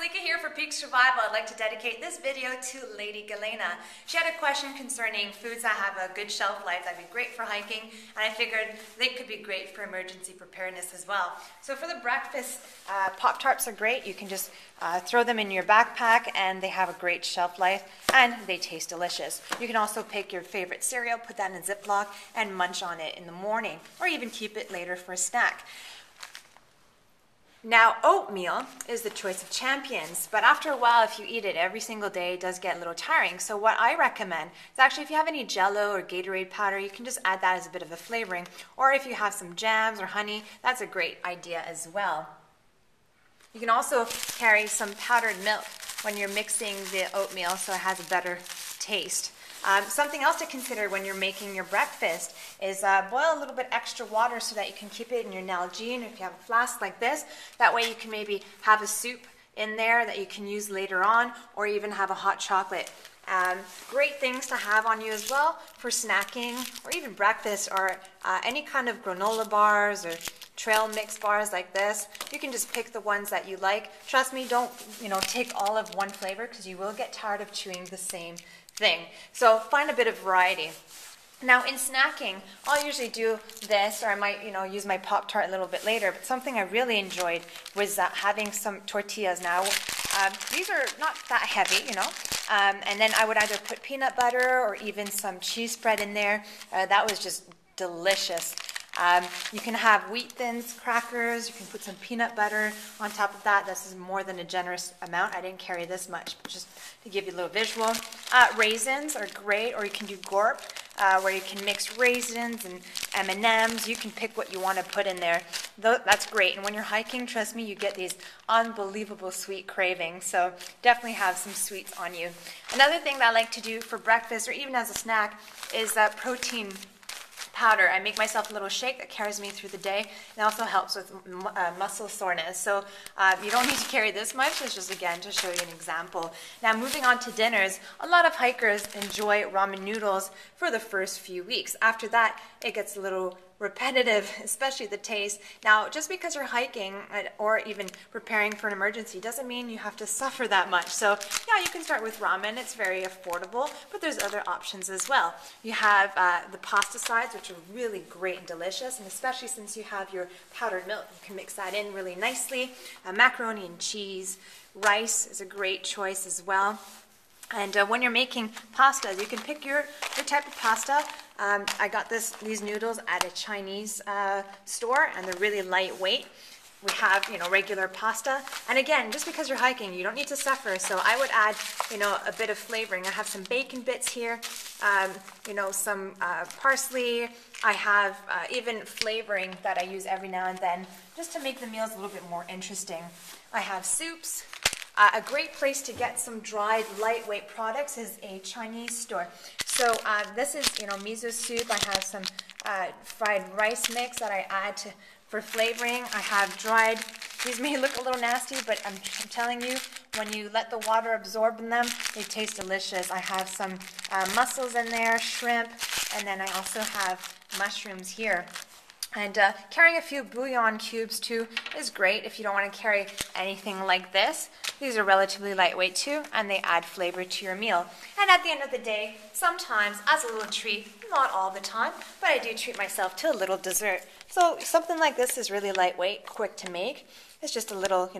Lika here for Peak Survival. I'd like to dedicate this video to Lady Galena. She had a question concerning foods that have a good shelf life that'd be great for hiking, and I figured they could be great for emergency preparedness as well. So for the breakfast, Pop-Tarts are great. You can just throw them in your backpack and they have a great shelf life and they taste delicious. You can also pick your favorite cereal, put that in a Ziploc and munch on it in the morning, or even keep it later for a snack. Now, oatmeal is the choice of champions, but after a while, if you eat it every single day, it does get a little tiring. So what I recommend is actually if you have any Jell-O or Gatorade powder, you can just add that as a bit of a flavoring. Or if you have some jams or honey, that's a great idea as well. You can also carry some powdered milk when you're mixing the oatmeal so it has a better taste. Something else to consider when you're making your breakfast is boil a little bit extra water so that you can keep it in your Nalgene if you have a flask like this. That way you can maybe have a soup in there that you can use later on, or even have a hot chocolate. Great things to have on you as well for snacking or even breakfast, or any kind of granola bars or trail mix bars like this. You can just pick the ones that you like. Trust me, don't take all of one flavor, because you will get tired of chewing the same thing. So find a bit of variety. Now in snacking, I'll usually do this, or I might use my Pop-Tart a little bit later, but something I really enjoyed was having some tortillas. Now these are not that heavy, and then I would either put peanut butter or even some cheese spread in there. That was just delicious. You can have wheat thins, crackers, you can put some peanut butter on top of that. This is more than a generous amount. I didn't carry this much, but just to give you a little visual. Raisins are great, or you can do gorp, where you can mix raisins and M&Ms. You can pick what you want to put in there. That's great. And when you're hiking, trust me, you get these unbelievable sweet cravings. So definitely have some sweets on you. Another thing that I like to do for breakfast, or even as a snack, is protein powder. I make myself a little shake that carries me through the day. It also helps with muscle soreness. So you don't need to carry this much. It's just, again, to show you an example. Now, moving on to dinners, a lot of hikers enjoy ramen noodles for the first few weeks. After that, it gets a little repetitive, especially the taste. Now, just because you're hiking or even preparing for an emergency doesn't mean you have to suffer that much. So yeah, you can start with ramen. It's very affordable, but there's other options as well. You have the pasta sides, which are really great and delicious, and especially since you have your powdered milk, you can mix that in really nicely. Macaroni and cheese. Rice is a great choice as well. And when you're making pastas, you can pick your type of pasta. I got these noodles at a Chinese store, and they're really lightweight. We have, regular pasta. And again, just because you're hiking, you don't need to suffer. So I would add, a bit of flavoring. I have some bacon bits here, some parsley. I have even flavoring that I use every now and then, just to make the meals a little bit more interesting. I have soups. A great place to get some dried lightweight products is a Chinese store. So this is, miso soup. I have some fried rice mix that I add for flavoring. I have dried, these may look a little nasty, but I'm telling you, when you let the water absorb in them, they taste delicious. I have some mussels in there, shrimp, and then I also have mushrooms here. And carrying a few bouillon cubes too is great if you don't want to carry anything like this. These are relatively lightweight too, and they add flavor to your meal. And at the end of the day, sometimes as a little treat, not all the time, but I do treat myself to a little dessert. So something like this is really lightweight, quick to make. It's just a little,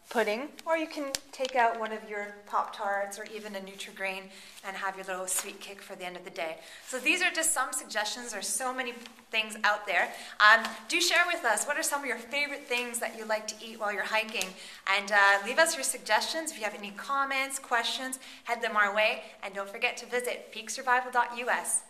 pudding, or you can take out one of your Pop-Tarts or even a Nutri-Grain and have your little sweet kick for the end of the day. So these are just some suggestions. There's so many things out there. Do share with us, what are some of your favorite things that you like to eat while you're hiking? And leave us your suggestions. If you have any comments, questions, head them our way. And don't forget to visit peaksurvival.us.